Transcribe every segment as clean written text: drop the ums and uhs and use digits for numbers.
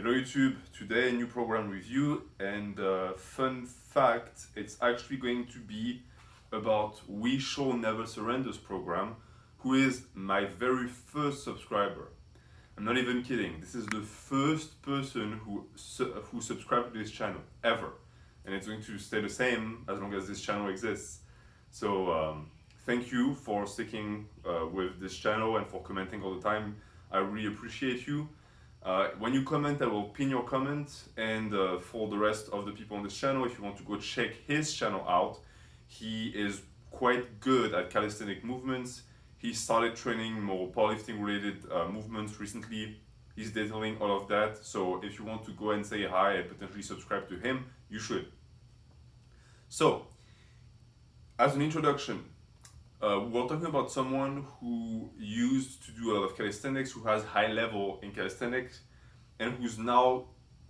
Hello YouTube, today a new program review, and fun fact, it's actually going to be about We Show Never Surrenders program, who is my very first subscriber. I'm not even kidding, this is the first person who subscribed to this channel, ever. And it's going to stay the same as long as this channel exists. So thank you for sticking with this channel and for commenting all the time. I really appreciate you. When you comment, I will pin your comment, and for the rest of the people on this channel, if you want to go check his channel out, he is quite good at calisthenic movements. He started training more powerlifting related movements recently. He's detailing all of that, so if you want to go and say hi and potentially subscribe to him, you should. So, as an introduction, we're talking about someone who used to do a lot of calisthenics, who has high level in calisthenics, and who's now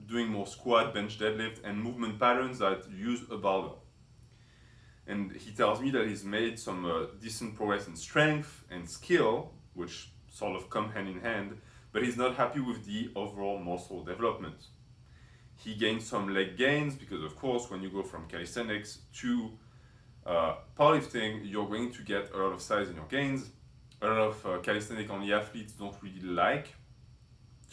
doing more squat, bench, deadlift, and movement patterns that use a barbell. And he tells me that he's made some decent progress in strength and skill, which sort of come hand in hand, but he's not happy with the overall muscle development. He gained some leg gains because, of course, when you go from calisthenics to powerlifting, you're going to get a lot of size in your gains. A lot of calisthenic only athletes don't really like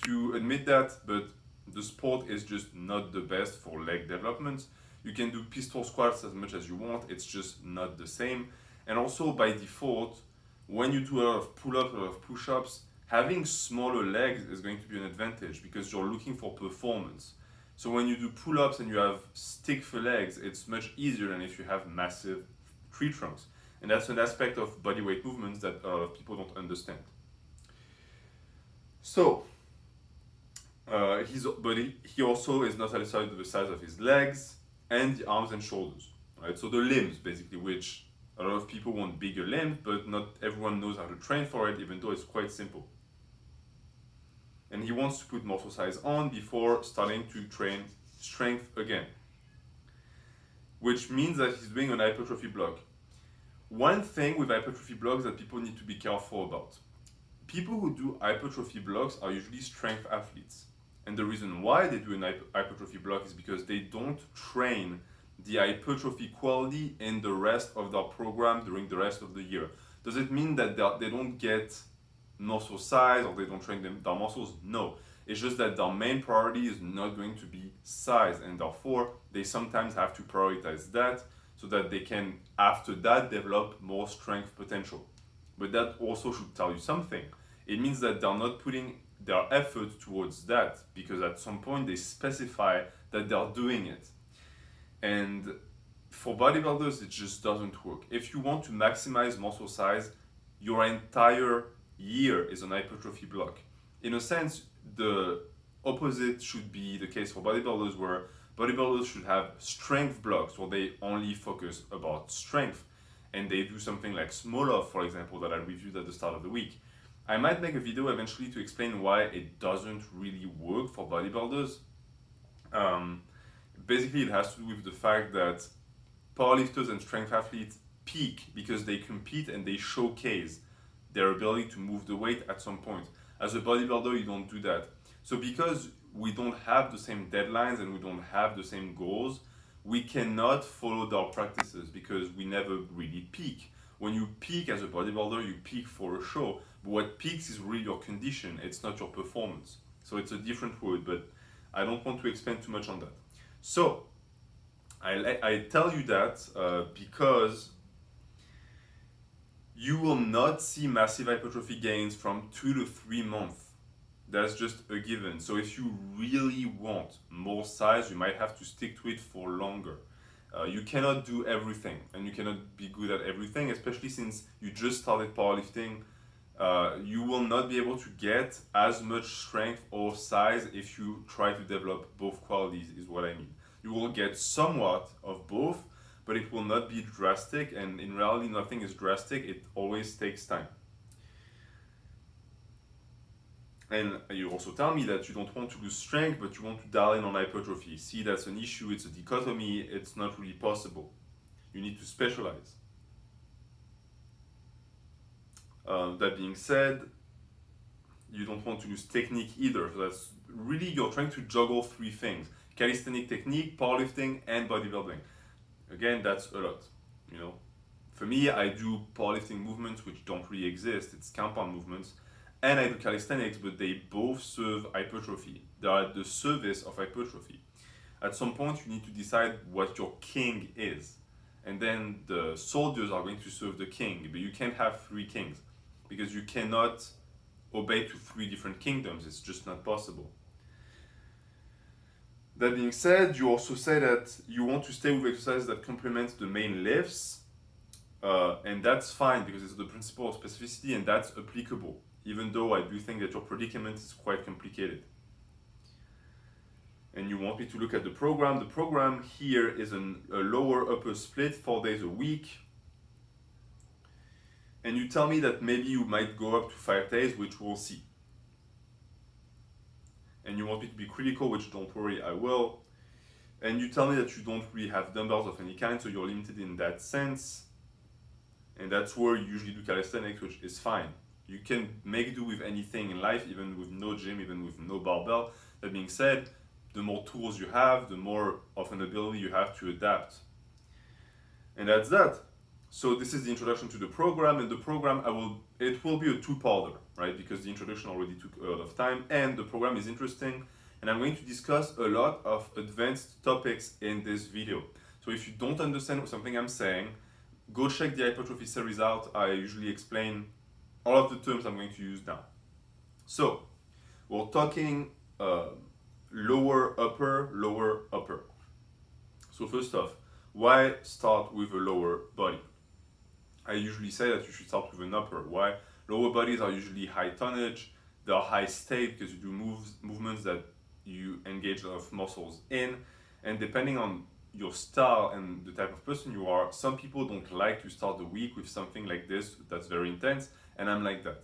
to admit that, but the sport is just not the best for leg development. You can do pistol squats as much as you want, it's just not the same. And also by default, when you do a lot of pull-ups, a lot of push-ups, having smaller legs is going to be an advantage because you're looking for performance. So when you do pull-ups and you have stick for legs, it's much easier than if you have massive tree trunks. And that's an aspect of bodyweight movements that a lot of people don't understand. So, he also is not satisfied with the size of his legs and the arms and shoulders. Right? So the limbs, basically, which a lot of people want bigger limbs, but not everyone knows how to train for it, even though it's quite simple. And he wants to put muscle size on before starting to train strength again, which means that he's doing an hypertrophy block. One thing with hypertrophy blocks that people need to be careful about. People who do hypertrophy blocks are usually strength athletes. And the reason why they do an hypertrophy block is because they don't train the hypertrophy quality in the rest of their program during the rest of the year. Does it mean that they don't get muscle size or they don't train their muscles? No. It's just that their main priority is not going to be size, and therefore they sometimes have to prioritize that so that they can, after that, develop more strength potential. But that also should tell you something. It means that they're not putting their effort towards that because at some point they specify that they're doing it. And for bodybuilders, it just doesn't work. If you want to maximize muscle size, your entire year is an hypertrophy block. In a sense, the opposite should be the case for bodybuilders, where bodybuilders should have strength blocks where they only focus about strength and they do something like small off, for example, that I reviewed at the start of the week. I might make a video eventually to explain why it doesn't really work for bodybuilders. Basically, it has to do with the fact that powerlifters and strength athletes peak because they compete and they showcase their ability to move the weight at some point. As a bodybuilder, you don't do that. So because we don't have the same deadlines and we don't have the same goals, we cannot follow their practices because we never really peak. When you peak as a bodybuilder, you peak for a show, but what peaks is really your condition, it's not your performance. So it's a different word, but I don't want to expand too much on that. So I tell you that because you will not see massive hypertrophy gains from 2 to 3 months. That's just a given. So if you really want more size, you might have to stick to it for longer. You cannot do everything and you cannot be good at everything, especially since you just started powerlifting. You will not be able to get as much strength or size if you try to develop both qualities, is what I mean. You will get somewhat of both, but it will not be drastic, and in reality nothing is drastic, it always takes time. And you also tell me that you don't want to lose strength, but you want to dial in on hypertrophy. See, that's an issue, it's a dichotomy, it's not really possible. You need to specialize. That being said, you don't want to lose technique either, so that's really you're trying to juggle three things: calisthenic technique, powerlifting, and bodybuilding. Again, that's a lot, you know. For me, I do powerlifting movements which don't really exist. It's compound movements, and I do calisthenics, but they both serve hypertrophy. They are at the service of hypertrophy. At some point, you need to decide what your king is, and then the soldiers are going to serve the king. But you can't have three kings because you cannot obey to three different kingdoms. It's just not possible. That being said, you also say that you want to stay with exercises that complement the main lifts, and that's fine because it's the principle of specificity and that's applicable, even though I do think that your predicament is quite complicated. And you want me to look at the program. The program here is a lower upper split, 4 days a week. And you tell me that maybe you might go up to 5 days, which we'll see. And you want me to be critical, which don't worry, I will. And you tell me that you don't really have dumbbells of any kind, so you're limited in that sense. And that's where you usually do calisthenics, which is fine. You can make do with anything in life, even with no gym, even with no barbell. That being said, the more tools you have, the more of an ability you have to adapt. And that's that. So this is the introduction to the program, and the program it will be a two-parter, right? Because the introduction already took a lot of time, and the program is interesting, and I'm going to discuss a lot of advanced topics in this video. So if you don't understand something I'm saying, go check the hypertrophy series out. I usually explain all of the terms I'm going to use now. So we're talking lower upper. So first off, why start with a lower body? I usually say that you should start with an upper. Why? Lower bodies are usually high tonnage, they are high state because you do movements that you engage a lot of muscles in, and depending on your style and the type of person you are, some people don't like to start the week with something like this that's very intense, and I'm like that.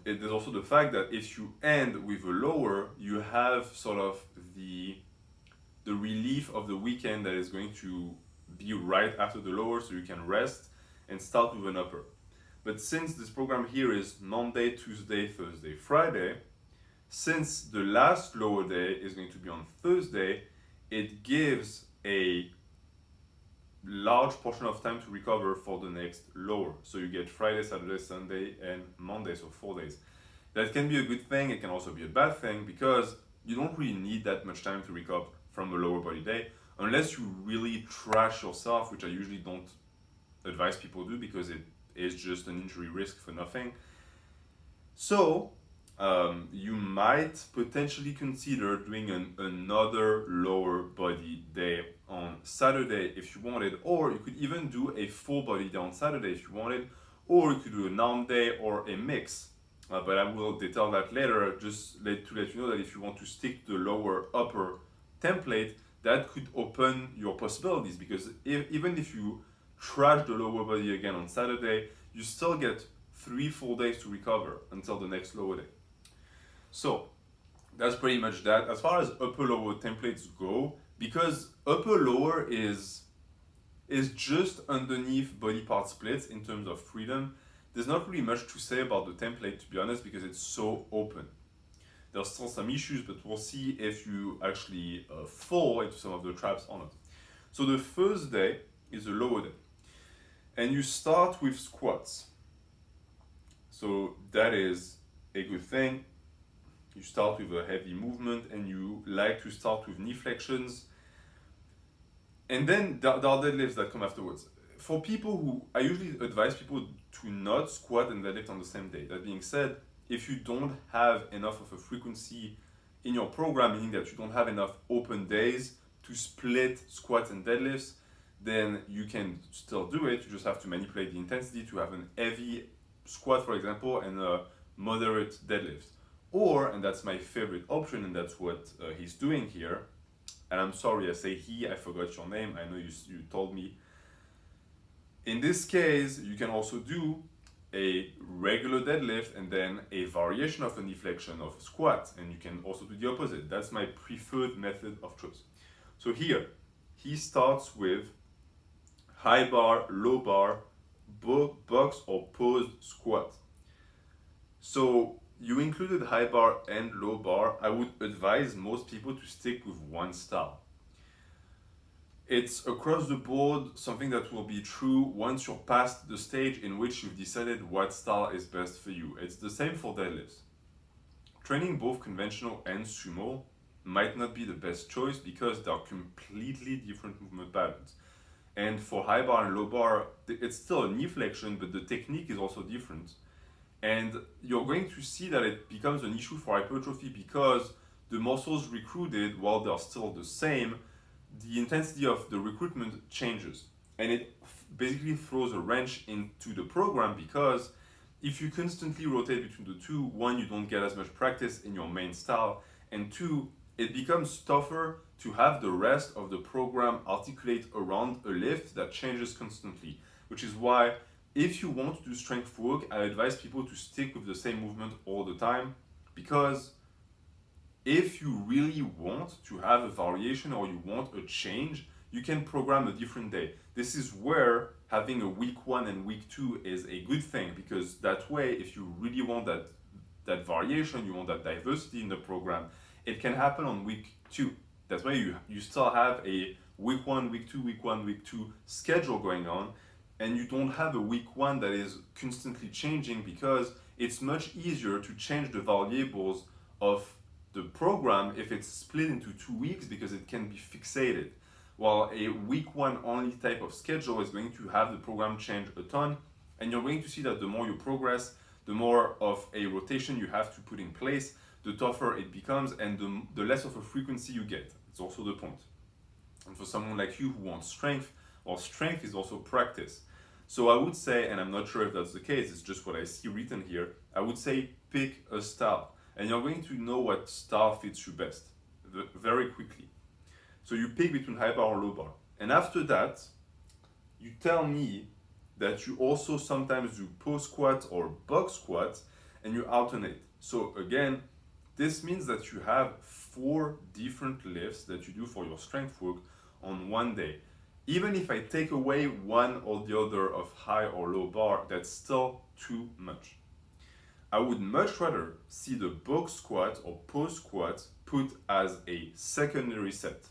There's also the fact that if you end with a lower, you have sort of the relief of the weekend that is going to be right after the lower, so you can rest and start with an upper. But since this program here is Monday, Tuesday, Thursday, Friday, since the last lower day is going to be on Thursday, it gives a large portion of time to recover for the next lower. So you get Friday, Saturday, Sunday, and Monday, so 4 days. That can be a good thing, it can also be a bad thing, because you don't really need that much time to recover from a lower body day, unless you really trash yourself, which I usually don't advise people do because it is just an injury risk for nothing. So you might potentially consider doing another lower body day on Saturday if you wanted, or you could even do a full body day on Saturday if you wanted, or you could do an arm day or a mix. But I will detail that later, just to let you know that if you want to stick to the lower upper template, that could open your possibilities, because even if you trash the lower body again on Saturday, you still get 3 full days to recover until the next lower day. So that's pretty much that. As far as upper lower templates go, because upper lower is just underneath body part splits in terms of freedom, there's not really much to say about the template, to be honest, because it's so open. There's still some issues, but we'll see if you actually fall into some of the traps or not. So the first day is a lower day, and you start with squats. So that is a good thing. You start with a heavy movement, and you like to start with knee flexions, and then there are deadlifts that come afterwards. For people who, I usually advise people to not squat and deadlift on the same day. That being said, if you don't have enough of a frequency in your program, meaning that you don't have enough open days to split squats and deadlifts, then you can still do it. You just have to manipulate the intensity to have an heavy squat, for example, and a moderate deadlift. Or, and that's my favorite option, and that's what he's doing here, and I'm sorry I say he, I forgot your name, I know you told me. In this case, you can also do a regular deadlift and then a variation of a knee flexion of a squat, and you can also do the opposite. That's my preferred method of choice. So here, he starts with high bar, low bar, box or posed squat. So you included high bar and low bar. I would advise most people to stick with one style. It's across the board something that will be true once you're past the stage in which you've decided what style is best for you. It's the same for deadlifts. Training both conventional and sumo might not be the best choice because they're completely different movement patterns. And for high bar and low bar, it's still a knee flexion, but the technique is also different. And you're going to see that it becomes an issue for hypertrophy because the muscles recruited, while they're still the same, the intensity of the recruitment changes. And it basically throws a wrench into the program because if you constantly rotate between the two, one, you don't get as much practice in your main style, and two, it becomes tougher to have the rest of the program articulate around a lift that changes constantly, which is why if you want to do strength work, I advise people to stick with the same movement all the time, because if you really want to have a variation or you want a change, you can program a different day. This is where having a week 1 and week 2 is a good thing, because that way, if you really want that variation, you want that diversity in the program, it can happen on week 2. That's why you still have a week 1, week 2, week 1, week 2 schedule going on, and you don't have a week 1 that is constantly changing, because it's much easier to change the variables of the program if it's split into 2 weeks, because it can be fixated. While a week 1 only type of schedule is going to have the program change a ton, and you're going to see that the more you progress, the more of a rotation you have to put in place, the tougher it becomes, and the less of a frequency you get. It's also the point. And for someone like you who wants strength, well, strength is also practice. So I would say, and I'm not sure if that's the case, it's just what I see written here, I would say pick a style, and you're going to know what style fits you best very quickly. So you pick between high bar or low bar. And after that, you tell me that you also sometimes do post squats or box squats, and you alternate. So again, this means that you have 4 different lifts that you do for your strength work on one day. Even if I take away one or the other of high or low bar, that's still too much. I would much rather see the box squat or post squat put as a secondary set,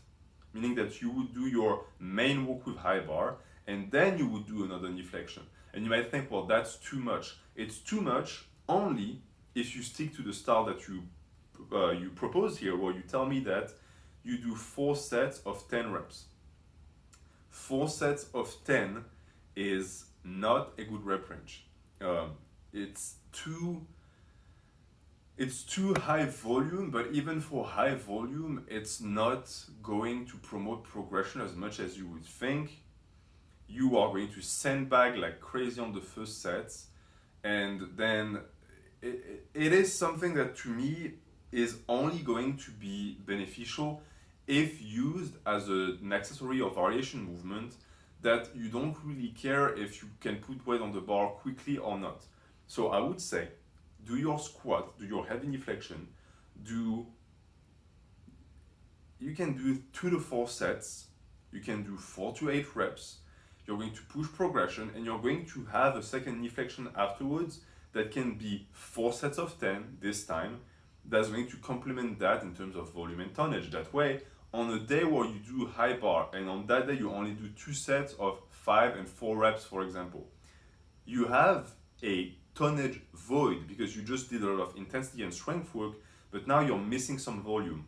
meaning that you would do your main work with high bar and then you would do another knee flexion. And you might think, well, that's too much. It's too much only if you stick to the style that you propose here, where you tell me that you do 4 sets of 10 reps. 4 sets of 10 is not a good rep range. It's too high volume, but even for high volume, it's not going to promote progression as much as you would think. You are going to sandbag like crazy on the first sets, and then it is something that to me is only going to be beneficial if used as an accessory or variation movement that you don't really care if you can put weight on the bar quickly or not. So I would say, do your squat, do your heavy knee flexion, you can do 2 to 4 sets, you can do 4 to 8 reps, you're going to push progression, and you're going to have a second knee flexion afterwards that can be 4 sets of 10 this time. That's going to complement that in terms of volume and tonnage. That way, on a day where you do high bar, and on that day you only do 2 sets of 5 and 4 reps, for example, you have a tonnage void because you just did a lot of intensity and strength work, but now you're missing some volume.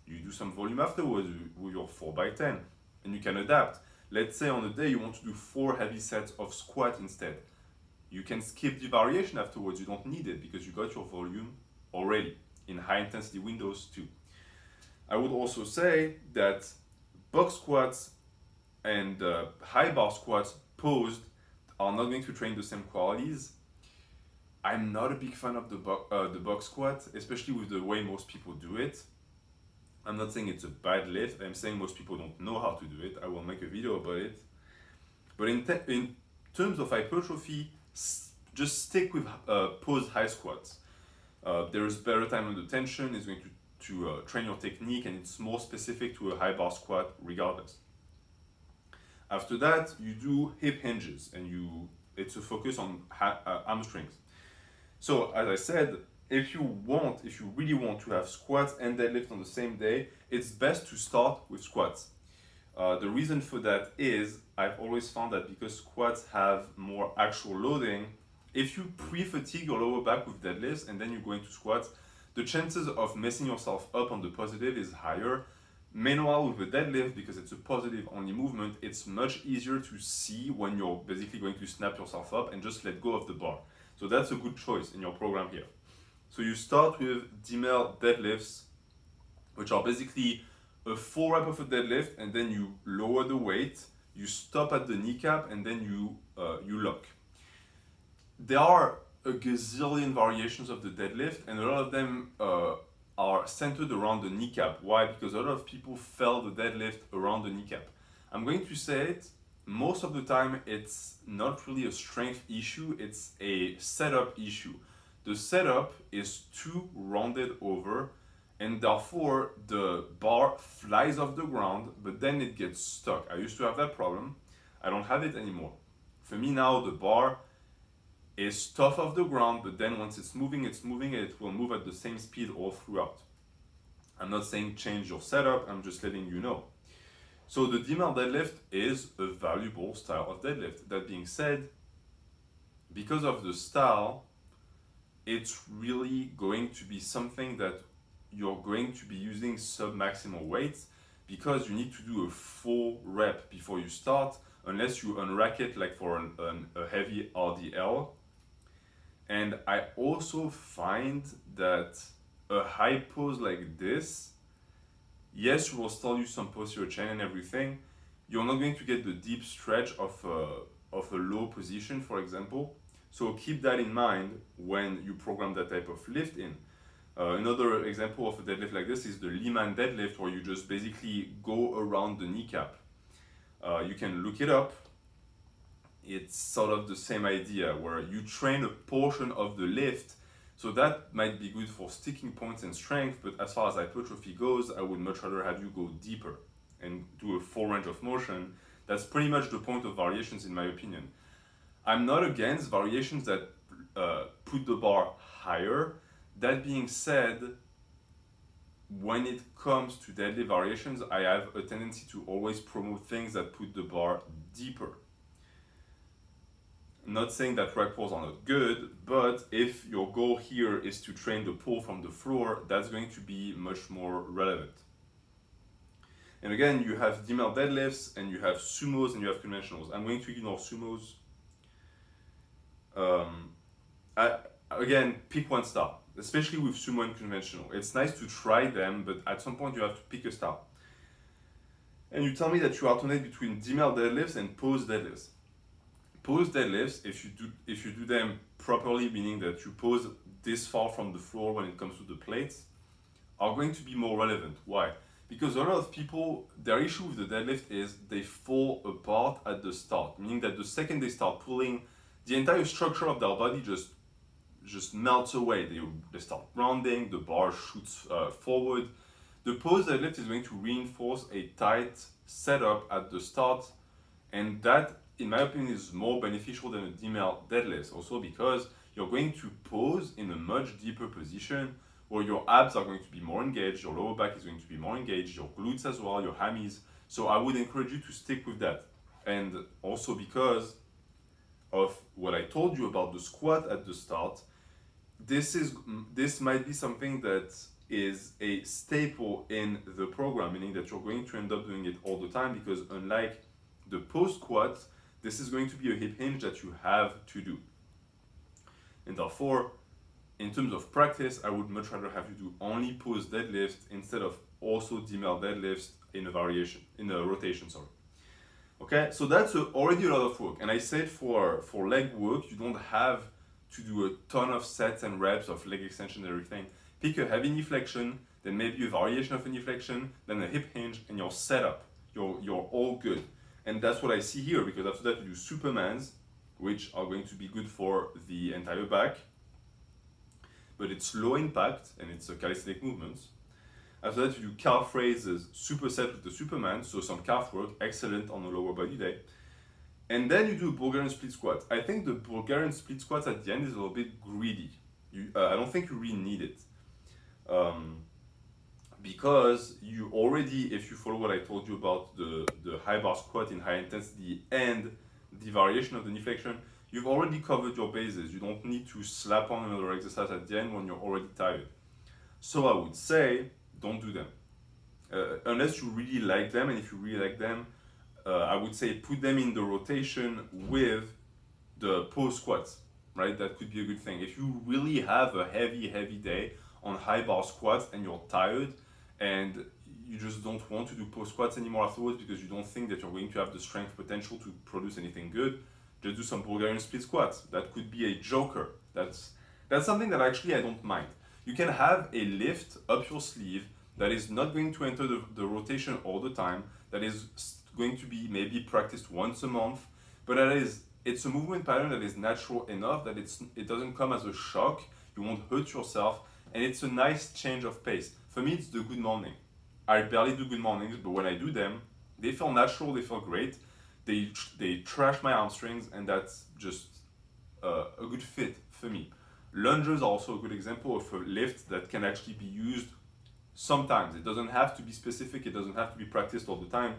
You do some volume afterwards with your 4x10, and you can adapt. Let's say on a day you want to do 4 heavy sets of squat instead. You can skip the variation afterwards, you don't need it because you got your volume already in high intensity windows too. I would also say that box squats and high bar squats posed are not going to train the same qualities. I'm not a big fan of the box squat, especially with the way most people do it. I'm not saying it's a bad lift, I'm saying most people don't know how to do it. I will make a video about it. But in terms of hypertrophy, just stick with posed high squats. There is better time under tension, it's going to train your technique, and it's more specific to a high bar squat regardless. After that, you do hip hinges, and it's a focus on hamstrings. So as I said, if you really want to have squats and deadlift on the same day, it's best to start with squats. The reason for that is I've always found that because squats have more actual loading, if you pre-fatigue your lower back with deadlifts and then you go into squats, the chances of messing yourself up on the positive is higher. Meanwhile, with a deadlift, because it's a positive only movement, it's much easier to see when you're basically going to snap yourself up and just let go of the bar. So that's a good choice in your program here. So you start with DML deadlifts, which are basically a full rep of a deadlift, and then you lower the weight, you stop at the kneecap, and then you lock. There are a gazillion variations of the deadlift, and a lot of them are centered around the kneecap. Why? Because a lot of people fail the deadlift around the kneecap. I'm going to say it, most of the time it's not really a strength issue, it's a setup issue. The setup is too rounded over, and therefore the bar flies off the ground, but then it gets stuck. I used to have that problem. I don't have it anymore. For me now, the bar is tough off the ground, but then once it's moving, and it will move at the same speed all throughout. I'm not saying change your setup, I'm just letting you know. So the DML deadlift is a valuable style of deadlift. That being said, because of the style, it's really going to be something that you're going to be using sub-maximal weights, because you need to do a full rep before you start, unless you unrack it like for a heavy RDL. And I also find that a high pose like this, yes, you will still use some posterior chain and everything, you're not going to get the deep stretch of a low position, for example. So keep that in mind when you program that type of lift in. Another example of a deadlift like this is the Lehman deadlift, where you just basically go around the kneecap. You can look it up. It's sort of the same idea, where you train a portion of the lift. So that might be good for sticking points and strength, but as far as hypertrophy goes, I would much rather have you go deeper and do a full range of motion. That's pretty much the point of variations, in my opinion. I'm not against variations that put the bar higher. That being said, when it comes to deadlift variations, I have a tendency to always promote things that put the bar deeper. I'm not saying that rack pulls are not good, but if your goal here is to train the pull from the floor, that's going to be much more relevant. And again, you have DML deadlifts, and you have sumos, and you have conventionals. I'm going to ignore sumos. Again, pick one style, especially with sumo and conventional. It's nice to try them, but at some point you have to pick a style. And you tell me that you alternate between DML deadlifts and pose deadlifts. Pose deadlifts, if you do them properly, meaning that you pose this far from the floor when it comes to the plates, are going to be more relevant. Why? Because a lot of people, their issue with the deadlift is they fall apart at the start, meaning that the second they start pulling, the entire structure of their body just melts away. They start rounding, the bar shoots forward. The pose deadlift is going to reinforce a tight setup at the start, and that, in my opinion, is more beneficial than a DML deadlift, also because you're going to pose in a much deeper position where your abs are going to be more engaged, your lower back is going to be more engaged, your glutes as well, your hammies. So I would encourage you to stick with that. And also because of what I told you about the squat at the start, this might be something that is a staple in the program, meaning that you're going to end up doing it all the time, because unlike the post squat, this is going to be a hip hinge that you have to do. And therefore, in terms of practice, I would much rather have you do only pose deadlift instead of also DML deadlifts in a rotation. Okay, so that's already a lot of work. And I said for leg work, you don't have to do a ton of sets and reps of leg extension and everything. Pick a heavy knee flexion, then maybe a variation of a knee flexion, then a hip hinge, and you're set up. You're all good. And that's what I see here, because after that you do Supermans, which are going to be good for the entire back, but it's low impact and it's a calisthenic movements. After that you do calf raises, superset with the Superman, so some calf work, excellent on a lower body day. And then you do Bulgarian split squats. I think the Bulgarian split squats at the end is a little bit greedy. I don't think you really need it. Because you already, if you follow what I told you about the high bar squat in high intensity and the variation of the knee flexion, you've already covered your bases. You don't need to slap on another exercise at the end when you're already tired. So I would say, don't do them. Unless you really like them, and if you really like them, I would say put them in the rotation with the pose squats, right? That could be a good thing. If you really have a heavy day on high bar squats and you're tired and you just don't want to do pose squats anymore afterwards because you don't think that you're going to have the strength potential to produce anything good, just do some Bulgarian split squats. That could be a joker. That's something that actually I don't mind. You can have a lift up your sleeve that is not going to enter the rotation all the time, that is going to be maybe practiced once a month, but it's a movement pattern that is natural enough that it doesn't come as a shock, you won't hurt yourself, and it's a nice change of pace. For me, it's the good morning. I barely do good mornings, but when I do them, they feel natural, they feel great, they trash my hamstrings, and that's just a good fit for me. Lunges are also a good example of a lift that can actually be used sometimes. It doesn't have to be specific, it doesn't have to be practiced all the time.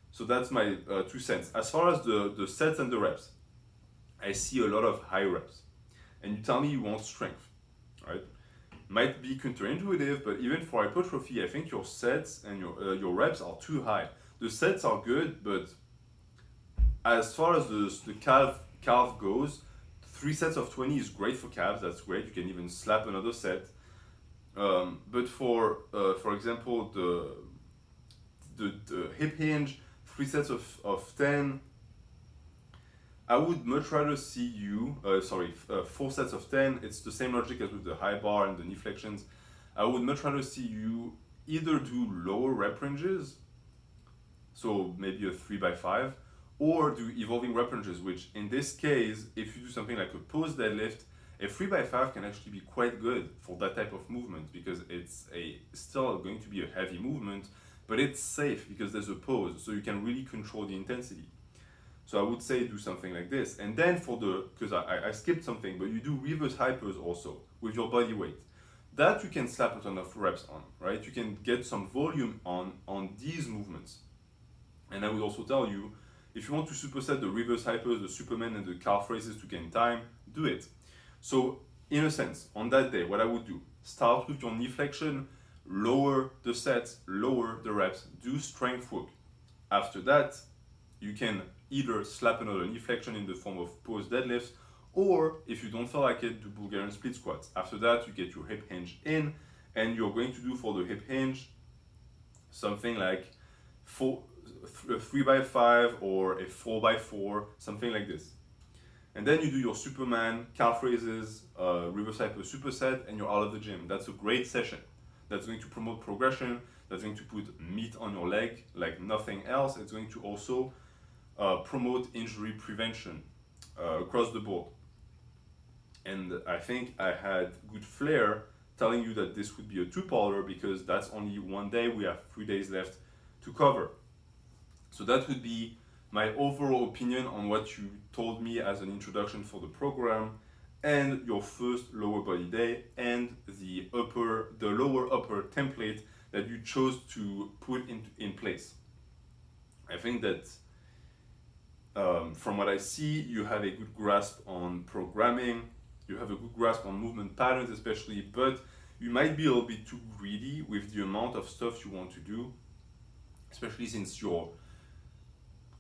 So that's my 2 cents. As far as the sets and the reps, I see a lot of high reps. And you tell me you want strength, right? Might be counterintuitive, but even for hypertrophy, I think your sets and your reps are too high. The sets are good, but as far as the calf goes, 3 sets of 20 is great for calves. That's great. You can even slap another set. But for example, the hip hinge, 3 sets of 10, I would much rather see you, 4 sets of 10, it's the same logic as with the high bar and the knee flexions. I would much rather see you either do lower rep ranges, so maybe a 3x5, or do evolving rep ranges, which in this case, if you do something like a pose deadlift, a 3x5 can actually be quite good for that type of movement because it's still going to be a heavy movement, but it's safe because there's a pose, so you can really control the intensity. So I would say do something like this. And then because I skipped something, but you do reverse hypers also with your body weight. That you can slap a ton of reps on, right? You can get some volume on these movements. And I would also tell you, if you want to superset the reverse hypers, the Superman and the calf raises to gain time, do it. So in a sense, on that day, what I would do, start with your knee flexion, lower the sets, lower the reps, do strength work. After that, you can either slap another knee flexion in the form of pose deadlifts, or if you don't feel like it, do Bulgarian split squats. After that, you get your hip hinge in, and you're going to do for the hip hinge something like 3x5 or a 4x4, something like this. And then you do your Superman, calf raises, reverse hyper superset, and you're out of the gym. That's a great session. That's going to promote progression. That's going to put meat on your leg like nothing else. It's going to also promote injury prevention across the board. And I think I had good flair telling you that this would be a 2-parter because that's only one day. We have 3 days left to cover. So that would be my overall opinion on what you told me as an introduction for the program and your first lower body day and the lower upper template that you chose to put in place. I think that from what I see, you have a good grasp on programming, you have a good grasp on movement patterns especially, but you might be a little bit too greedy with the amount of stuff you want to do, especially since you're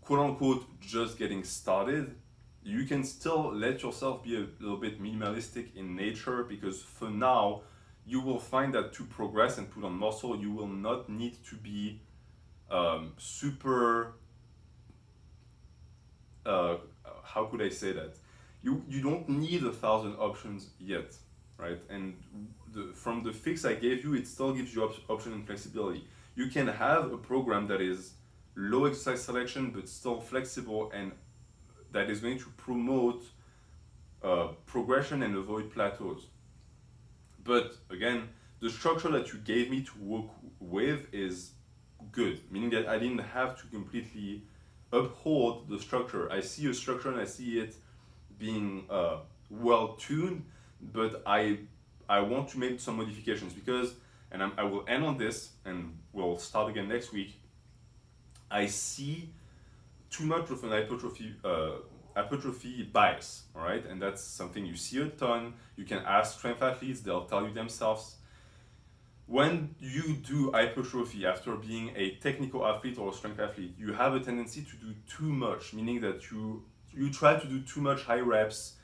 quote-unquote just getting started. You can still let yourself be a little bit minimalistic in nature because for now, you will find that to progress and put on muscle, you will not need to be super, how could I say that? You don't need 1,000 options yet, right? And from the fix I gave you, it still gives you option and flexibility. You can have a program that is low exercise selection but still flexible and that is going to promote progression and avoid plateaus. But again, the structure that you gave me to work with is good, meaning that I didn't have to completely uphold the structure. I see a structure and I see it being well tuned, but I want to make some modifications because, and I will end on this, and we'll start again next week. I see too much of an hypertrophy bias, all right? And that's something you see a ton. You can ask strength athletes, they'll tell you themselves. When you do hypertrophy after being a technical athlete or a strength athlete, you have a tendency to do too much, meaning that you try to do too much high reps,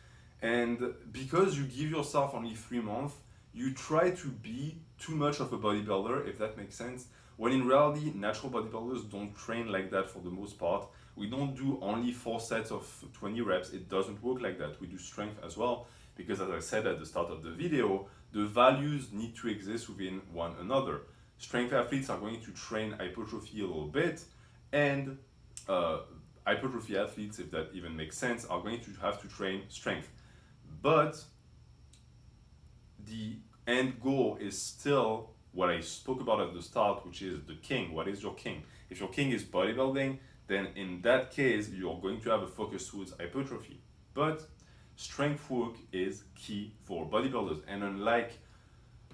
and because you give yourself only 3 months, you try to be too much of a bodybuilder, if that makes sense. When in reality, natural bodybuilders don't train like that for the most part. We don't do only 4 sets of 20 reps. It doesn't work like that. We do strength as well, because as I said at the start of the video, the values need to exist within one another. Strength athletes are going to train hypertrophy a little bit, and hypertrophy athletes, if that even makes sense, are going to have to train strength. But the end goal is still what I spoke about at the start, which is the king. What is your king? If your king is bodybuilding, then in that case, you're going to have a focus towards hypertrophy. But strength work is key for bodybuilders. And unlike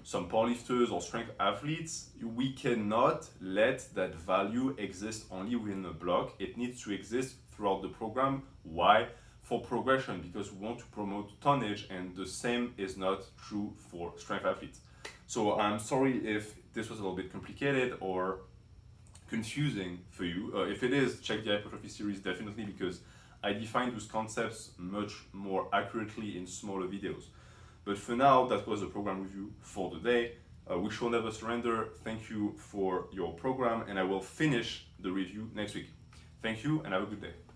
some powerlifters or strength athletes, we cannot let that value exist only within a block. It needs to exist throughout the program. Why? For progression, because we want to promote tonnage, and the same is not true for strength athletes. So I'm sorry if this was a little bit complicated or confusing for you. If it is, check the hypertrophy series definitely, because I define those concepts much more accurately in smaller videos. But for now, that was the program review for the day. We shall never surrender. Thank you for your program, and I will finish the review next week. Thank you, and have a good day.